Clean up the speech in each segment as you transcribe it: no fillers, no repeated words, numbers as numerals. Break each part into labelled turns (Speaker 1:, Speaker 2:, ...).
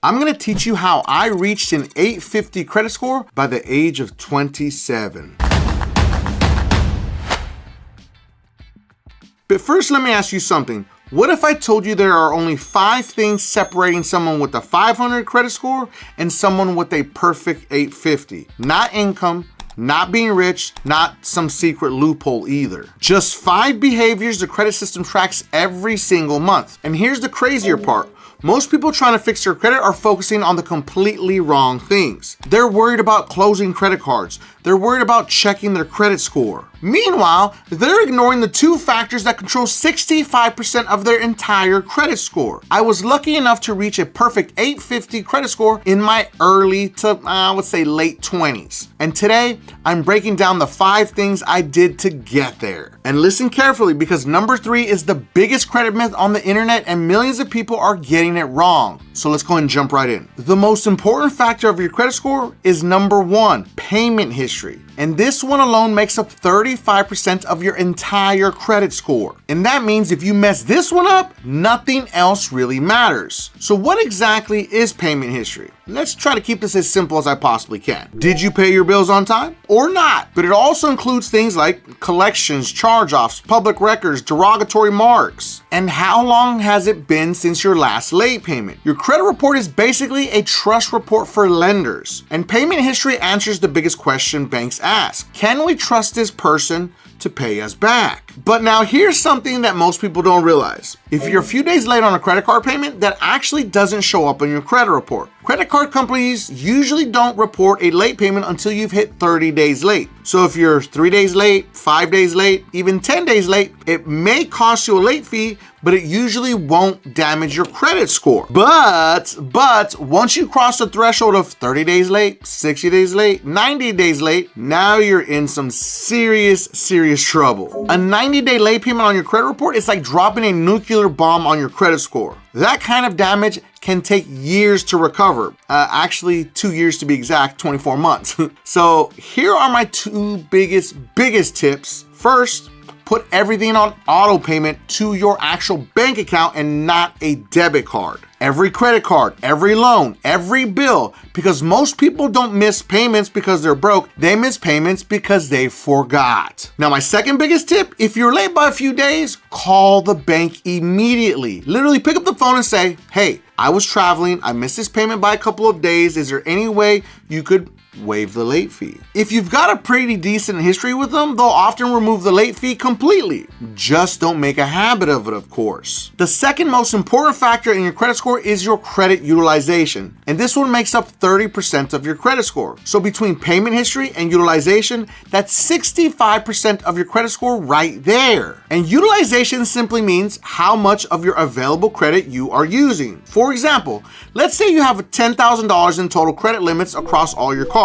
Speaker 1: I'm gonna teach you how I reached an 850 credit score by the age of 27. But first, let me ask you something. What if I told you there are only 5 things separating someone with a 500 credit score and someone with a perfect 850? Not income, not being rich, not some secret loophole either. Just 5 behaviors the credit system tracks every single month. And here's the crazier part. Most people trying to fix their credit are focusing on the completely wrong things. They're worried about closing credit cards. They're worried about checking their credit score. Meanwhile, they're ignoring the 2 factors that control 65% of their entire credit score. I was lucky enough to reach a perfect 850 credit score in my early to, I would say, late 20s. And today, I'm breaking down the 5 things I did to get there. And listen carefully, because number 3 is the biggest credit myth on the internet and millions of people are getting it wrong. So let's go ahead and jump right in. The most important factor of your credit score is number 1, payment history. And this one alone makes up 35% of your entire credit score. And that means if you mess this one up, nothing else really matters. So what exactly is payment history? Let's try to keep this as simple as I possibly can. Did you pay your bills on time or not? But it also includes things like collections, charge-offs, public records, derogatory marks. And how long has it been since your last late payment? Your credit report is basically a trust report for lenders. And payment history answers the biggest question banks ask. Can we trust this person to pay us back? But now here's something that most people don't realize. If you're a few days late on a credit card payment, that actually doesn't show up in your credit report. Credit card companies usually don't report a late payment until you've hit 30 days late. So if you're 3 days late, 5 days late, even 10 days late, it may cost you a late fee, but it usually won't damage your credit score. But once you cross the threshold of 30 days late, 60 days late, 90 days late, now you're in some serious trouble. A 90-day late payment on your credit report is like dropping a nuclear bomb on your credit score. That kind of damage can take years to recover. Actually, 2 years to be exact, 24 months. So here are my 2 biggest tips. First, put everything on auto payment to your actual bank account and not a debit card. Every credit card, every loan, every bill, because most people don't miss payments because they're broke. They miss payments because they forgot. Now, my second biggest tip, if you're late by a few days, call the bank immediately. Literally pick up the phone and say, hey, I was traveling. I missed this payment by a couple of days. Is there any way you could waive the late fee? If you've got a pretty decent history with them, they'll often remove the late fee completely. Just don't make a habit of it, of course. The second most important factor in your credit score is your credit utilization. And this one makes up 30% of your credit score. So between payment history and utilization, that's 65% of your credit score right there. And utilization simply means how much of your available credit you are using. For example, let's say you have $10,000 in total credit limits across all your cards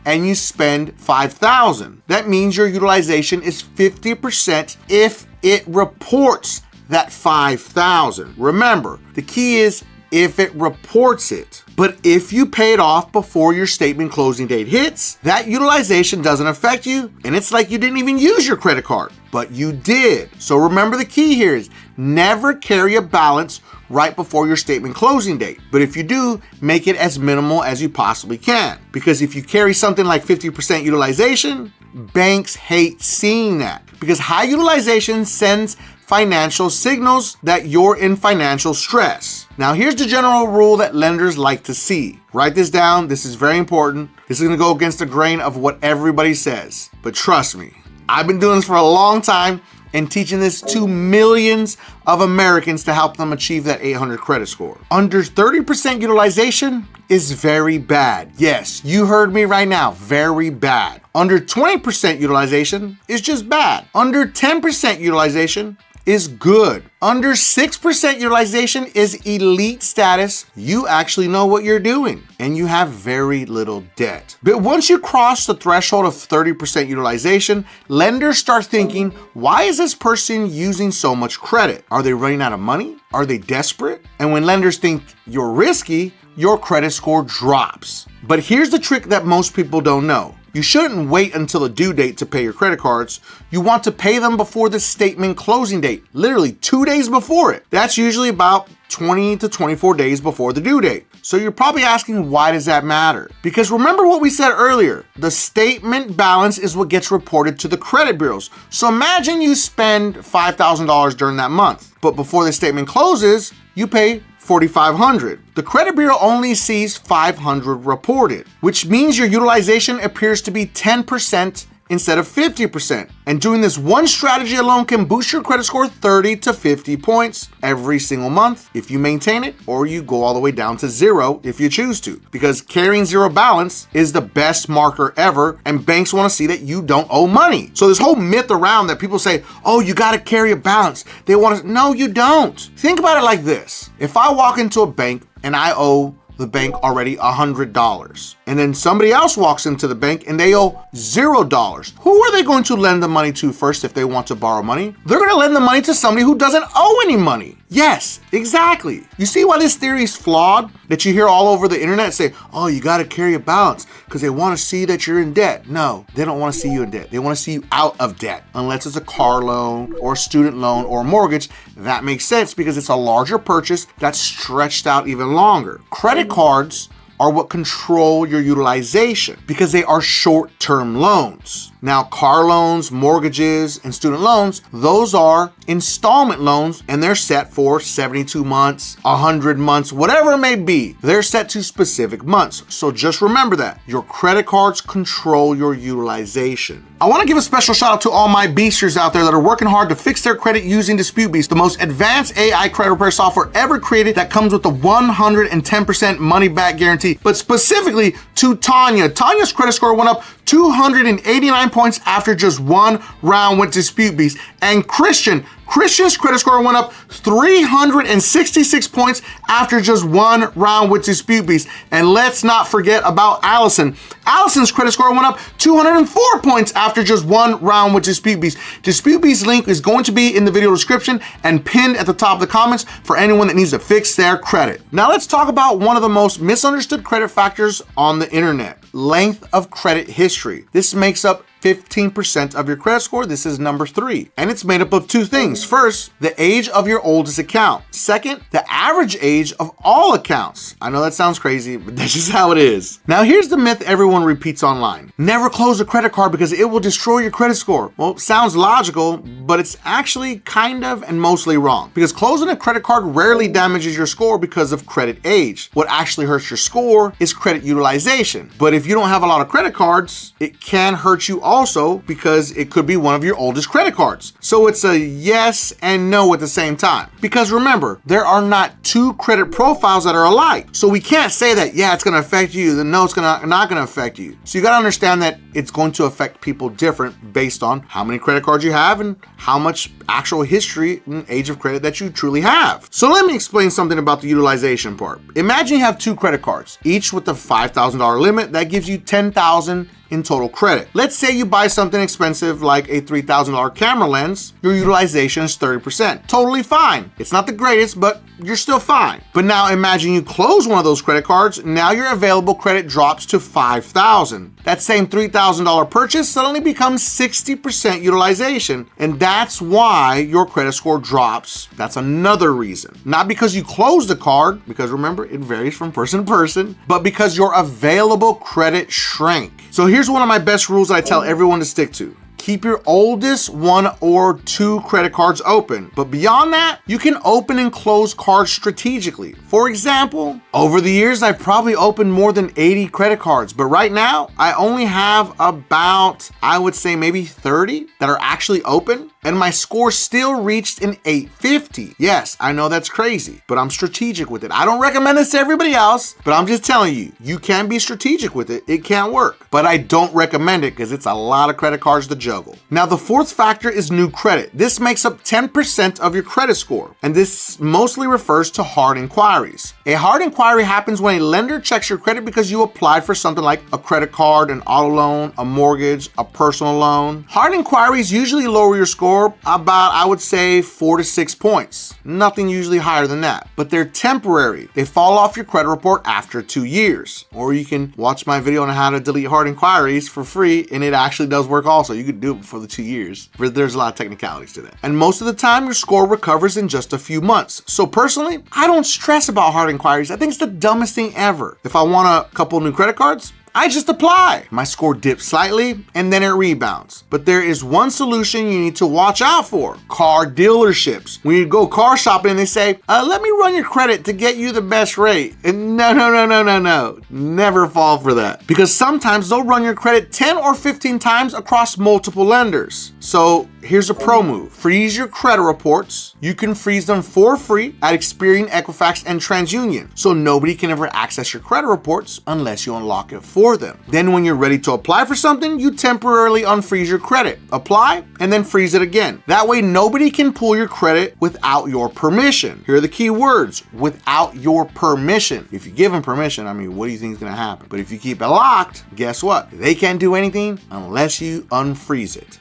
Speaker 1: and you spend $5,000. That means your utilization is 50% if it reports that $5,000. Remember, the key is if it reports it. But if you pay it off before your statement closing date hits, that utilization doesn't affect you, and it's like you didn't even use your credit card, but you did. So remember, the key here is never carry a balance right before your statement closing date. But if you do, make it as minimal as you possibly can. Because if you carry something like 50% utilization, banks hate seeing that. Because high utilization sends financial signals that you're in financial stress. Now, here's the general rule that lenders like to see. Write this down. This is very important. This is going to go against the grain of what everybody says. But trust me, I've been doing this for a long time and teaching this to millions of Americans to help them achieve that 800 credit score. Under 30% utilization is very bad. Yes, you heard me right now, very bad. Under 20% utilization is just bad. Under 10% utilization is good. Under 6% utilization is elite status. You actually know what you're doing and you have very little debt. But once you cross the threshold of 30% utilization, lenders start thinking, why is this person using so much credit? Are they running out of money? Are they desperate? And when lenders think you're risky, your credit score drops. But here's the trick that most people don't know. You shouldn't wait until the due date to pay your credit cards. You want to pay them before the statement closing date, literally 2 days before it. That's usually about 20 to 24 days before the due date. So you're probably asking, why does that matter? Because remember what we said earlier, the statement balance is what gets reported to the credit bureaus. So imagine you spend $5,000 during that month, but before the statement closes, you pay $4,500. The credit bureau only sees 500 reported, which means your utilization appears to be 10% instead of 50%. And doing this one strategy alone can boost your credit score 30 to 50 points every single month if you maintain it, or you go all the way down to 0 if you choose to. Because carrying 0 balance is the best marker ever, and banks want to see that you don't owe money. So this whole myth around that people say, oh, you got to carry a balance. They want to, no, you don't. Think about it like this. If I walk into a bank and I owe the bank already $100, and then somebody else walks into the bank and they owe $0. Who are they going to lend the money to first if they want to borrow money? They're going to lend the money to somebody who doesn't owe any money. Yes, exactly. You see why this theory is flawed? That you hear all over the internet say, oh, you got to carry a balance because they want to see that you're in debt. No, they don't want to see you in debt. They want to see you out of debt, unless it's a car loan or a student loan or a mortgage. That makes sense because it's a larger purchase that's stretched out even longer. Credit cards are what control your utilization because they are short-term loans. Now, car loans, mortgages, and student loans, those are installment loans, and they're set for 72 months, 100 months, whatever it may be. They're set to specific months. So just remember that. Your credit cards control your utilization. I want to give a special shout out to all my beasters out there that are working hard to fix their credit using DisputeBeast, the most advanced AI credit repair software ever created that comes with the 110% money back guarantee. But specifically to Tanya. Tanya's credit score went up 289 points after just one round with DisputeBeast. And Christian's credit score went up 366 points after just one round with DisputeBeast. And let's not forget about Allison. Allison's credit score went up 204 points after just one round with DisputeBeast. DisputeBeast link is going to be in the video description and pinned at the top of the comments for anyone that needs to fix their credit. Now let's talk about one of the most misunderstood credit factors on the internet: length of credit history. This makes up 15% of your credit score. This is number 3. And it's made up of 2 things. First, the age of your oldest account. Second, the average age of all accounts. I know that sounds crazy, but that's just how it is. Now here's the myth everyone repeats online. Never close a credit card because it will destroy your credit score. Well, it sounds logical, but it's actually kind of and mostly wrong. Because closing a credit card rarely damages your score because of credit age. What actually hurts your score is credit utilization. But if you don't have a lot of credit cards, it can hurt you also because it could be one of your oldest credit cards. So it's a yes and no at the same time. Because remember, there are not 2 credit profiles that are alike. So we can't say that, yeah, it's gonna affect you, then no, it's not gonna affect you. So you gotta understand that it's going to affect people different based on how many credit cards you have and how much actual history and age of credit that you truly have. So let me explain something about the utilization part. Imagine you have 2 credit cards, each with a $5,000 limit. That gives you $10,000 in total credit. Let's say you buy something expensive like a $3,000 camera lens, your utilization is 30%. Totally fine. It's not the greatest, but you're still fine. But now imagine you close one of those credit cards, now your available credit drops to $5,000. That same $3,000 purchase suddenly becomes 60% utilization, and that's why your credit score drops. That's another reason. Not because you closed the card, because remember, it varies from person to person, but because your available credit shrank. So here's one of my best rules that I tell everyone to stick to. Keep your oldest 1 or 2 credit cards open. But beyond that, you can open and close cards strategically. For example, over the years, I've probably opened more than 80 credit cards, but right now, I only have about, I would say maybe 30 that are actually open, and my score still reached an 850. Yes, I know that's crazy, but I'm strategic with it. I don't recommend this to everybody else, but I'm just telling you, you can be strategic with it. It can work, but I don't recommend it because it's a lot of credit cards to juggle. Now, the 4th factor is new credit. This makes up 10% of your credit score, and this mostly refers to hard inquiries. A hard inquiry happens when a lender checks your credit because you applied for something like a credit card, an auto loan, a mortgage, a personal loan. Hard inquiries usually lower your score score about, I would say, 4 to 6 points. Nothing usually higher than that. But they're temporary. They fall off your credit report after 2 years. Or you can watch my video on how to delete hard inquiries for free, and it actually does work also. You could do it before the 2 years. But there's a lot of technicalities to that. And most of the time, your score recovers in just a few months. So personally, I don't stress about hard inquiries. I think it's the dumbest thing ever. If I want a couple new credit cards, I just apply. My score dips slightly and then it rebounds. But there is one solution you need to watch out for: car dealerships. When you go car shopping and they say, let me run your credit to get you the best rate. And no. Never fall for that. Because sometimes they'll run your credit 10 or 15 times across multiple lenders. So here's a pro move. Freeze your credit reports. You can freeze them for free at Experian, Equifax, and TransUnion. So nobody can ever access your credit reports unless you unlock it for them. Then when you're ready to apply for something, you temporarily unfreeze your credit, apply, and then freeze it again. That way nobody can pull your credit without your permission. Here are the key words: without your permission. If you give them permission, I mean, what do you think is gonna happen? But if you keep it locked, guess what? They can't do anything unless you unfreeze it.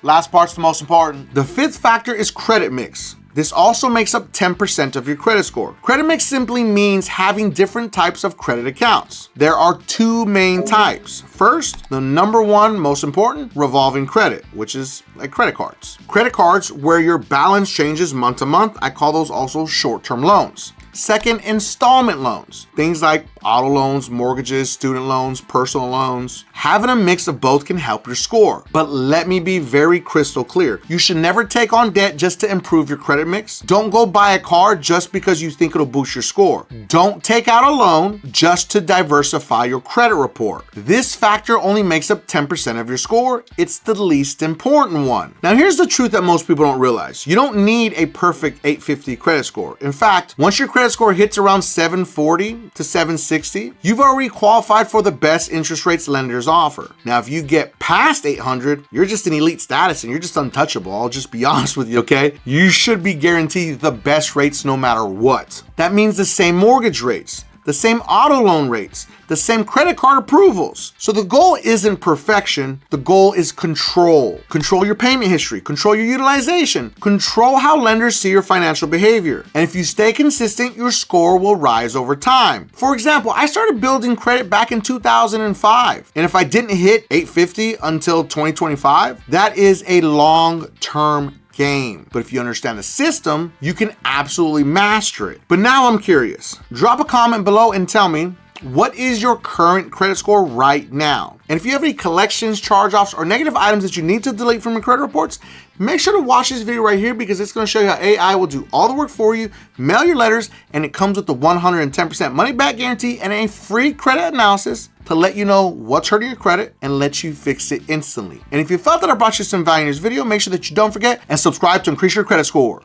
Speaker 1: Last part's the most important. The fifth factor is credit mix. This also makes up 10% of your credit score. Credit mix simply means having different types of credit accounts. There are 2 main types. First, the number one, most important, revolving credit, which is like credit cards. Credit cards where your balance changes month to month. I call those also short-term loans. Second, installment loans. Things like auto loans, mortgages, student loans, personal loans. Having a mix of both can help your score. But let me be very crystal clear. You should never take on debt just to improve your credit mix. Don't go buy a car just because you think it'll boost your score. Don't take out a loan just to diversify your credit report. This factor only makes up 10% of your score. It's the least important one. Now here's the truth that most people don't realize. You don't need a perfect 850 credit score. In fact, once your credit score hits around 740 to 760, you've already qualified for the best interest rates lenders offer. Now, if you get past 800, you're just in elite status and you're just untouchable. I'll just be honest with you, okay? You should be guaranteed the best rates no matter what. That means the same mortgage rates, the same auto loan rates, the same credit card approvals. So the goal isn't perfection, the goal is control. Control your payment history, control your utilization, control how lenders see your financial behavior. And if you stay consistent, your score will rise over time. For example, I started building credit back in 2005. And if I didn't hit 850 until 2025, that is a long-term game. But if you understand the system, you can absolutely master it. But now I'm curious. Drop a comment below and tell me, what is your current credit score right now? And if you have any collections, charge-offs, or negative items that you need to delete from your credit reports, make sure to watch this video right here because it's going to show you how AI will do all the work for you, mail your letters, and it comes with the 110% money-back guarantee and a free credit analysis to let you know what's hurting your credit and let you fix it instantly. And if you felt that I brought you some value in this video, make sure that you don't forget and subscribe to increase your credit score.